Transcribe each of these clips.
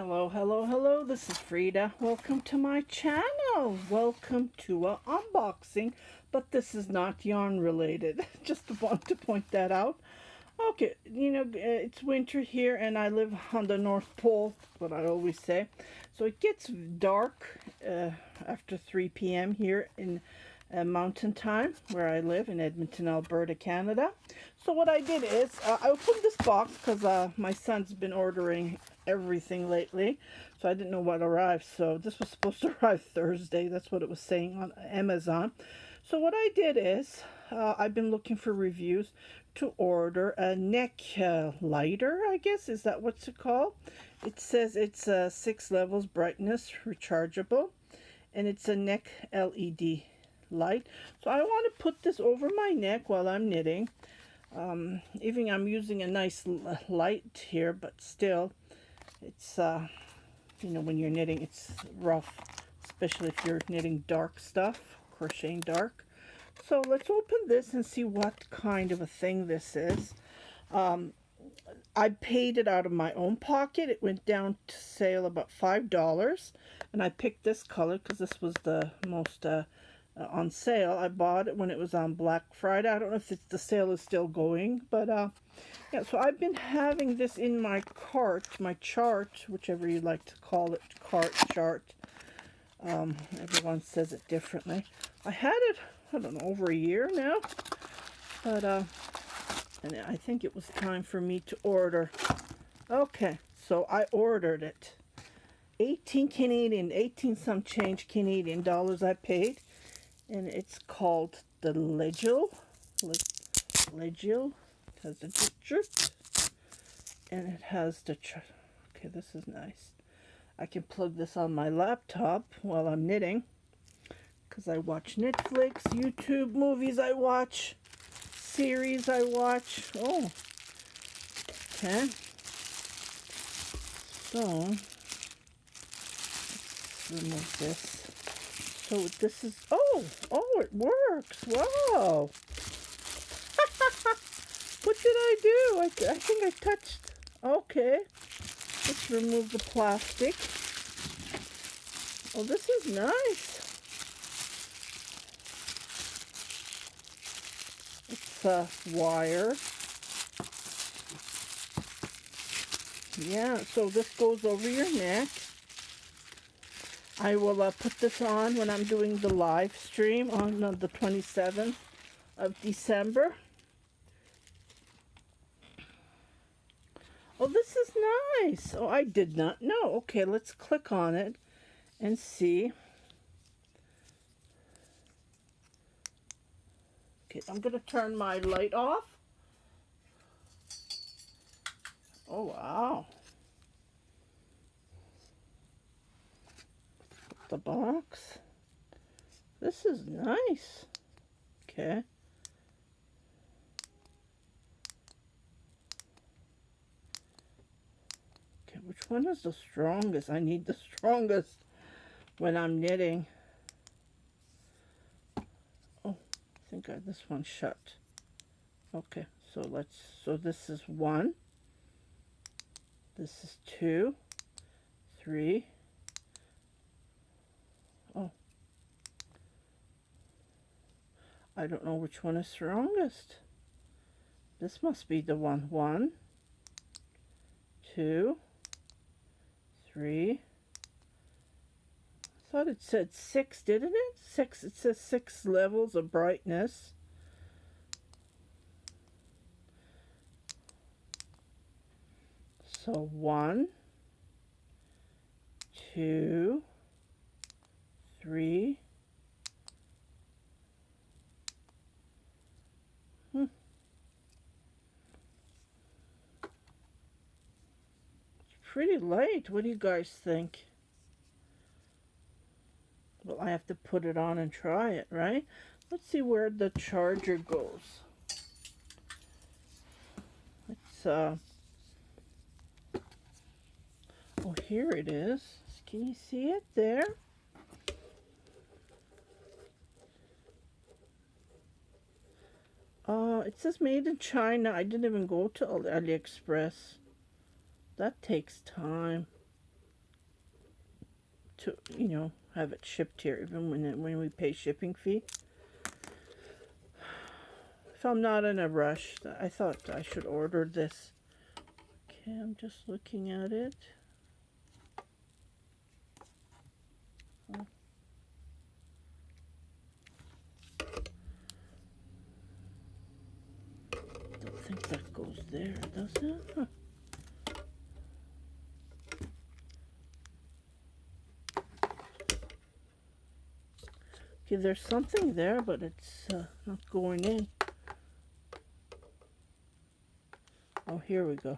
Hello, hello, hello. This is Frida. Welcome to my channel. Welcome to an unboxing, but this is not yarn related. Just want to point that out. Okay, it's winter here and I live on the North Pole, what I always say. So it gets dark after 3 p.m. here in mountain time where I live in Edmonton, Alberta, Canada. So what I did is I opened this box because my son's been ordering everything lately, so I didn't know what arrived. So this was supposed to arrive Thursday. That's what it was saying on Amazon. So what I did is I've been looking for reviews to order a neck lighter, I guess. Is that what's it called? It says it's 6 levels brightness rechargeable, and it's a neck LED light. So I want to put this over my neck while I'm knitting. Even I'm using a nice light here, but still it's when you're knitting it's rough, especially if you're knitting dark stuff, crocheting dark. So let's open this and see what kind of a thing this is. I paid it out of my own pocket. It went down to sale about $5, and I picked this color because this was the most on sale. I bought it when it was on Black Friday. I don't know if the sale is still going, but yeah, so I've been having this in my cart, my chart, whichever you like to call it, chart. Everyone says it differently. I had it, I don't know, over a year now, but and I think it was time for me to order. Okay, so I ordered it. 18 some change Canadian dollars I paid. And it's called the LEDGLE. LEDGLE. It has the drip. And it has the... Okay, this is nice. I can plug this on my laptop while I'm knitting, because I watch Netflix, YouTube, movies I watch, series I watch. Oh. Okay. So, let's remove this. So this is, oh, it works. Wow. What did I do? I think I touched, okay. Let's remove the plastic. Oh, this is nice. It's wire. Yeah, so this goes over your neck. I will put this on when I'm doing the live stream on the 27th of December. Oh, this is nice. Oh, I did not know. Okay, let's click on it and see. Okay, I'm going to turn my light off. Oh, wow. The box. This is nice. Okay. Okay, which one is the strongest? I need the strongest when I'm knitting. Oh, I think this one's shut. Okay, so this is 1. This is 2, 3. Oh, I don't know which one is strongest. This must be the one. 1, 2, 3. I thought it said 6, didn't it? 6. It says 6 levels of brightness. So 1, 2, 3. It's pretty light. What do you guys think? Well, I have to put it on and try it, right? Let's see where the charger goes. It's oh, here it is. Can you see it there? It says made in China. I didn't even go to AliExpress. That takes time. to, you know, have it shipped here, even when we pay shipping fee. If I'm not in a rush, I thought I should order this. Okay, I'm just looking at it. Oh. Don't think that goes there, does it? Huh. Okay, there's something there, but it's not going in. Oh, here we go.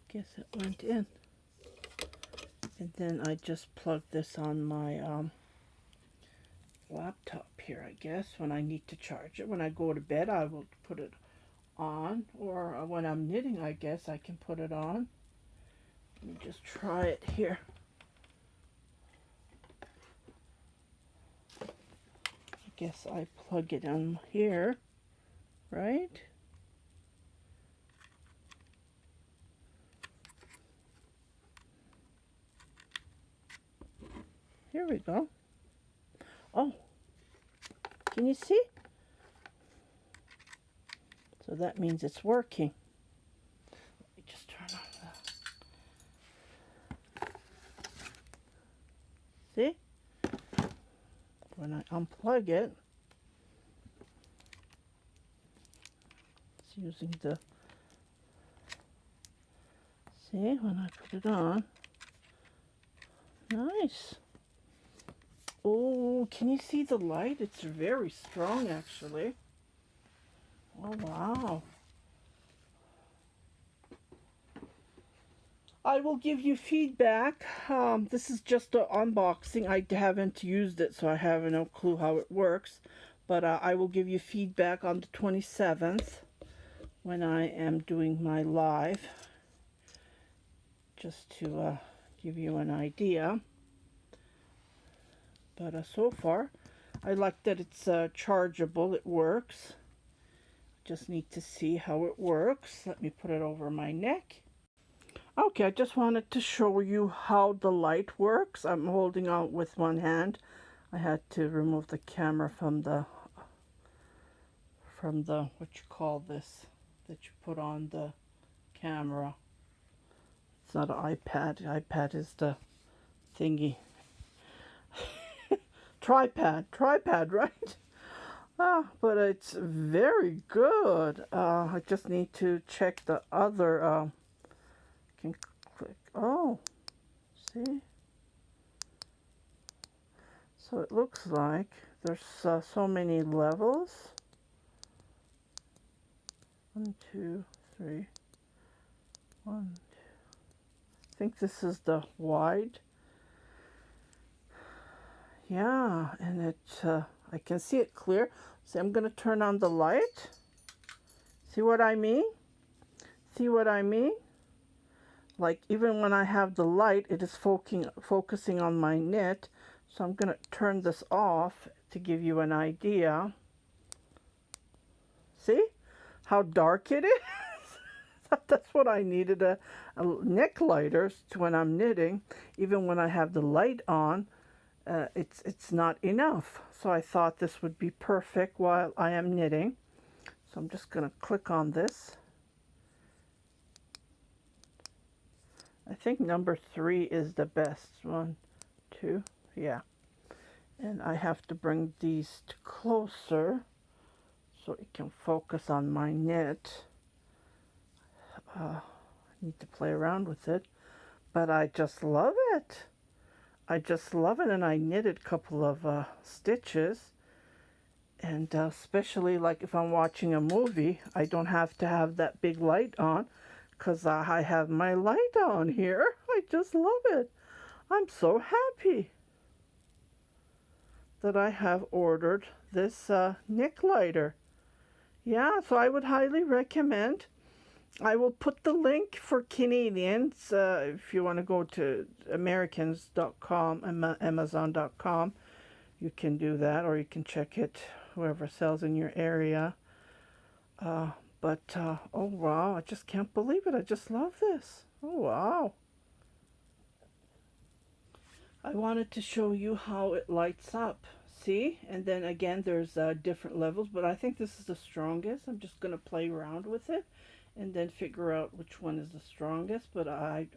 Guess it went in. And then I just plug this on my laptop here, I guess, when I need to charge it. When I go to bed, I will put it on, or when I'm knitting, I guess I can put it on. Let me just try it here. I guess I plug it in here, right? Here we go. Oh, can you see? So that means it's working. Let me just turn on the... See? When I unplug it, it's using the... See, when I put it on, nice. Oh, can you see the light? It's very strong, actually. Oh, wow. I will give you feedback. This is just an unboxing. I haven't used it, so I have no clue how it works. But I will give you feedback on the 27th when I am doing my live, just to give you an idea. But so far, I like that it's chargeable. It works. Just need to see how it works. Let me put it over my neck. Okay, I just wanted to show you how the light works. I'm holding out with one hand. I had to remove the camera from the what you call this, that you put on the camera. It's not an iPad. iPad is the thingy. Tripod, right? But it's very good. I just need to check the other. Can click. Oh, see. So it looks like there's so many levels. 1, 2, 3. 1, 2. I think this is the wide. Yeah, and it, I can see it clear. So I'm going to turn on the light. See what I mean? See what I mean? Like, even when I have the light, it is focusing on my knit. So I'm going to turn this off to give you an idea. See how dark it is? That's what I needed, a neck lighter when I'm knitting. Even when I have the light on, it's not enough. So I thought this would be perfect while I am knitting. So I'm just going to click on this. I think number 3 is the best. 1, 2, yeah. And I have to bring these closer so it can focus on my knit. I need to play around with it, but I just love it. I just love it, and I knitted a couple of stitches, and especially like if I'm watching a movie, I don't have to have that big light on because I have my light on here. I just love it. I'm so happy that I have ordered this neck lighter. Yeah, so I would highly recommend. I will put the link for Canadians. If you want to go to Americans.com, Amazon.com, you can do that, or you can check it whoever sells in your area. Oh wow, I just can't believe it. I just love this. Oh wow. I wanted to show you how it lights up. See? And then again, there's different levels, but I think this is the strongest. I'm just going to play around with it and then figure out which one is the strongest. But I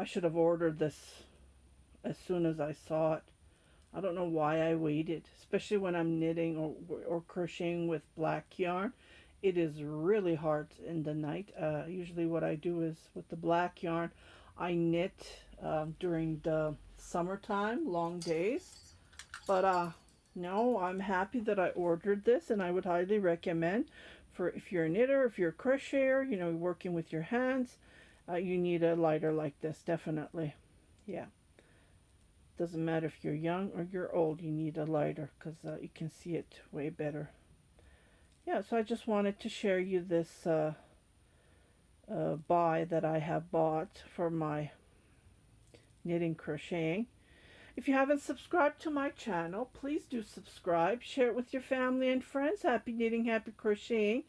should have ordered this as soon as I saw it. I don't know why I waited, especially when I'm knitting or crocheting with black yarn. It is really hard in the night. Usually what I do is with the black yarn, I knit during the summertime, long days. But no, I'm happy that I ordered this, and I would highly recommend for if you're a knitter, if you're a crocheter, you know, working with your hands, you need a lighter like this, definitely. Yeah. Doesn't matter if you're young or you're old, you need a lighter because you can see it way better. Yeah, so I just wanted to share you this buy that I have bought for my knitting crocheting. If you haven't subscribed to my channel, please do subscribe. Share it with your family and friends. Happy knitting, happy crocheting.